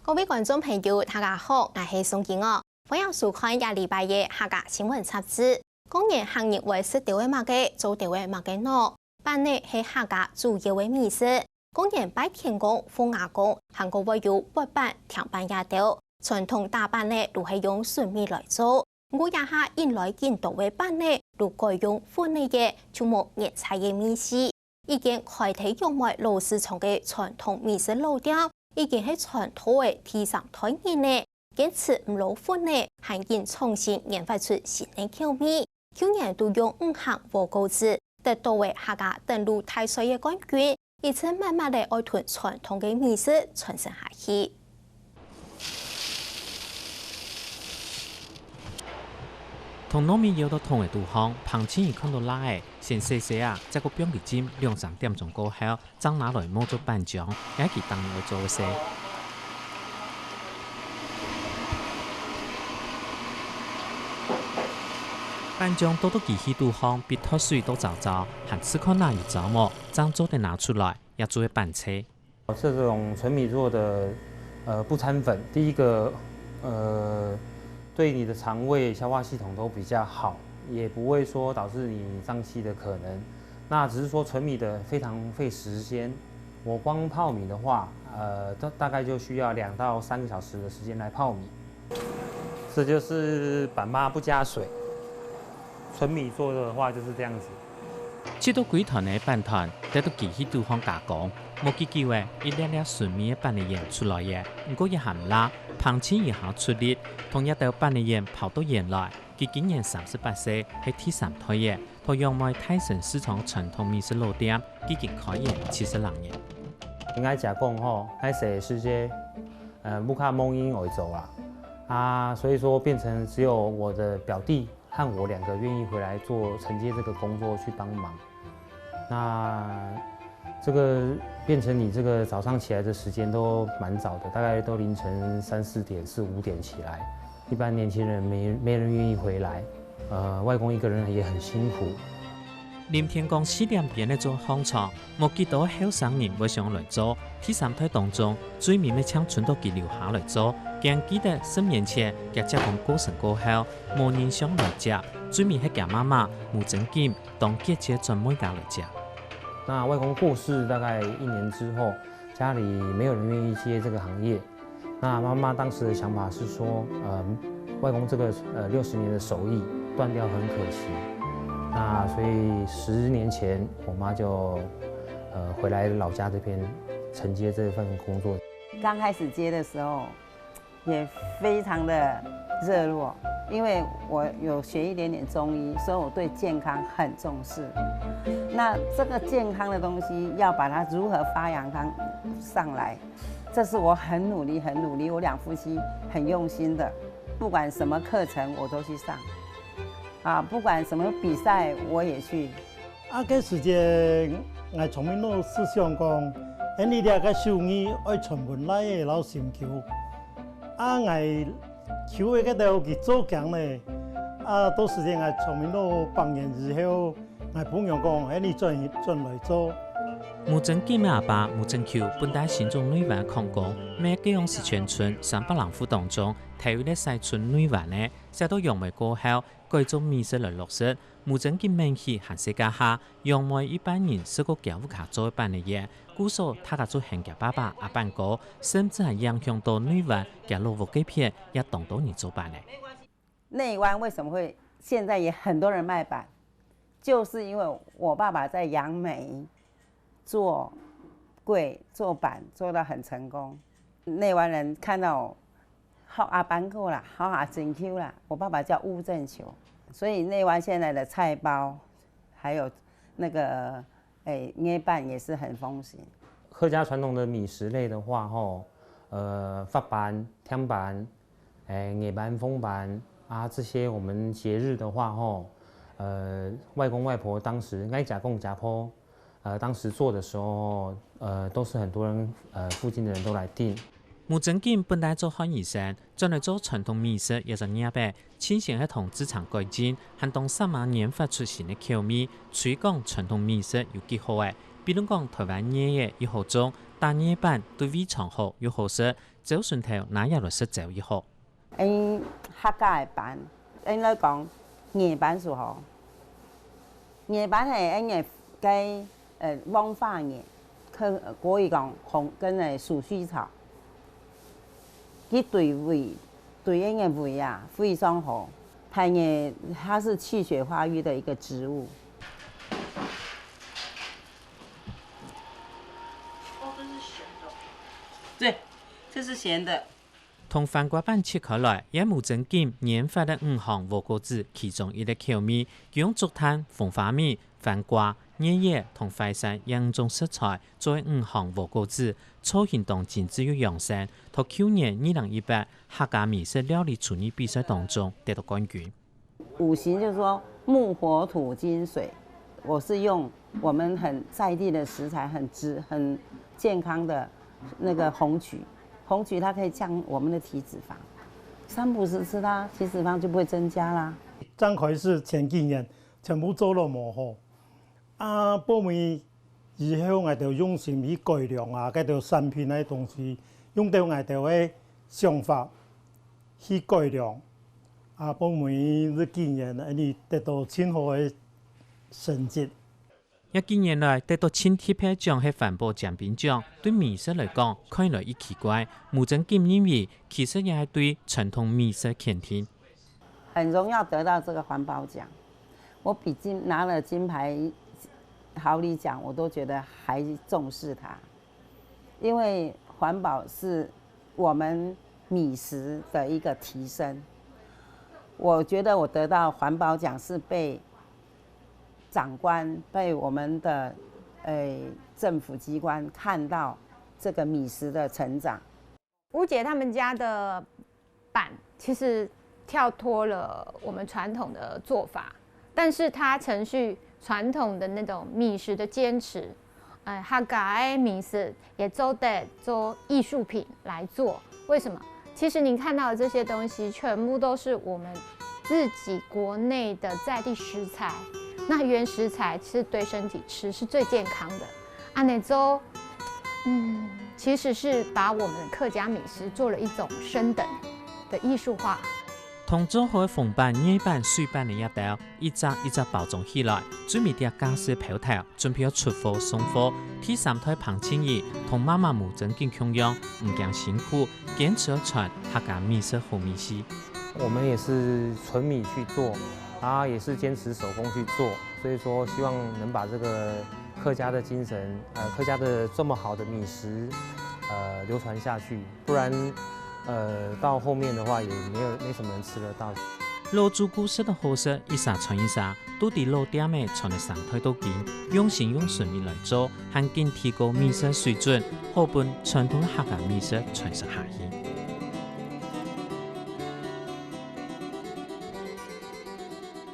各位观众朋友，大家好，我是宋景娥，欢迎收看下礼拜嘅客家新闻杂志。今年行业为是地位马嘅，做地位马嘅孬，办呢系客家主要嘅美食。今年拜天公、富雅公，韩国会有北板、甜板也到。传统大板呢都系用纯米来做，我也下引来更多嘅板呢，都改用粉类嘅，就冇热菜嘅美食。已经开启用来老市场嘅传统美食老店。已经係傳統嘅第三代人呢，堅持唔老粉呢，還應重新研發出新嘅口味。去年都用5項報告字，得到為客家登陸大賽嘅冠軍，而且慢慢地愛屯傳統嘅美食傳承下去。同糯米有到同嘅地方，旁前而看到拉嘅，先細細啊，這個標記尖2-3點鐘過後，將拿來摸做板漿，也係當來做些。板漿多幾許地方比脫水都糟糟，還吃看哪有糟麼，將做的拿出來，也做為板車。這種純米做的，不摻粉，第一個，對你的腸胃消化系統都比較好，也不會說導致你脹氣的可能。那只是說純米的非常費時間，我光泡米的話，大概就需要2到3個小時的時間來泡米。這就是板媽不加水，純米做的話就是這樣子。切到幾團嘅板團，得到幾許地方加工，冇幾機會一粒粒純米嘅板嘅鹽出來嘅，唔過一下唔辣，旁前一下出力，同一道板嘅鹽跑到鹽來，佢今年38歲，係第3代嘅，同樣賣泰城市場傳統美食老店，已經開業70多年。應該講吼，喺全世界，木卡蒙因為走啦，所以說變成只有我的表弟和我2個願意回來做承接這個工作去幫忙。那這個變成你這個早上起來的時間都蠻早的，大概都凌晨3、4點、4、5點起來。一般年輕人沒人願意回來，外公一個人也很辛苦。林天光4點邊嚟做香腸，冇幾多後生人會想來做。第3代當中，最面嘅青春都佢留下來做。更記得10年前，佢結婚過身過後，冇人想來食。最面係佢媽媽吳正金當姐姐專門家來食。那外公過世大概1年之後，家裡沒有人願意接這個行業。那媽媽當時的想法是說，外公這個60年的手藝斷掉很可惜。那所以10年前，我媽就回來老家這邊承接這份工作。剛開始接的時候，也非常的熱絡，因為我有學一點點中醫，所以我對健康很重視。那這個健康的東西要把它如何發揚上來，這是我很努力，我兩夫妻很用心的，不管什麼課程我都去上，不管什麼比賽我也去。個時間我從面都思想講，你哋個手藝愛傳本來嘅老深求，我求嘅個都去做強咧，到時間我從面都幫人之後，我朋友講，你轉來做。吳正基嘅阿爸吳正橋本帶心中女娃抗工，每幾樣是全村300人戶當中，提為細村女娃呢，寫到楊梅過後，改做美食來落實。吳正基名氣還是家下，楊梅一般人是個教務卡做一般嘅嘢，故所他家做興嘅爸爸阿班哥，甚至係影響到女娃嘅老屋幾片，也當到你做辦嘅。內灣為什麼會現在也很多人賣板？就是因為我爸爸在楊梅做櫃做板做得很成功，內灣人看到好阿班哥啦，好阿正 Q 啦，我爸爸叫烏正球，所以內灣現在的菜包，還有那個捏板也是很風行。客家傳統的米食類的話，發板、甜板、捏板、風板這些我們節日的話，外公外婆當時愛家公家婆。當時做的時候，都是很多人，附近的人都來訂。吳正基本來做漢醫生，轉來做傳統美食也就廿八，前線係同職場改進，還當3萬研發出新嘅口味，推廣傳統美食有幾好誒。比如講台灣嘢嘅有好種，但夜班對胃腸好有好食，走顺头哪有来识走以后。因客家的班，因来讲夜班是好，夜班係因嘅雞汪化葉，佢國語講紅跟誒鼠須草，佢對應嘅味啊非常好，它是氣血化瘀的一個植物。哦，这是咸的。对，这是咸的。同番瓜板切开来，也无正经研发的5項無果子，其中一個口味，用竹炭、鳳花米、番瓜、葉葉同淮山兩種食材作為5項無果子，初行動精緻又養生。到去年2018客家美食料理廚藝比賽當中得到冠軍。五行就是說木、火、土、金、水，我是用我們很在地的食材，很健康的那個紅曲。紅曲它可以降我們的體脂肪，3不時吃它，體脂肪就不會增加啦。張開始前幾年全部做了無好，後面以後我哋用心去改良啊，嗰條產品嘅東西，用到我哋嘅想法去改良，後面呢幾年你得到很好嘅成績。近年來得到青鐵牌獎係環保獎品獎，對美食嚟講看來亦奇怪。無正經認為其實也係對傳統美食肯定。很榮耀得到這個環保獎，我比拿了金牌好禮獎，我都覺得還重視它，因為環保是我們米食的一個提升。我覺得我得到環保獎是被長官被我們的政府機關看到這個米食的成長。吳姐他們家的板其實跳脫了我們傳統的做法，但是它承續傳統的那種米食的堅持。客家的米食也做藝術品來做。為什麼？其實您看到的這些東西全部都是我們自己國內的在地食材。那原食材是對身體吃是最健康的。那周，其實是把我們的客家美食做了一種升等的藝術化。同做好紅板、葉板、水板的一道，一隻一隻包裝起來，準備啲家私鋪頭，準備要出貨送貨。第3台彭清怡同媽媽無正經窮樣，唔驚辛苦，堅持要傳客家美食好美食。我們也是純米去做。也是堅持手工去做，所以說希望能把這個客家的精神，客家的這麼好的米食，流傳下去，不然，到後面的話也沒什麼人吃得到。老祖古式的好食，一沙傳一沙，都喺老店嘅傳嚟上台都見，用心用順味來做，還更提高美食水準，好本傳統客家美食傳承下去。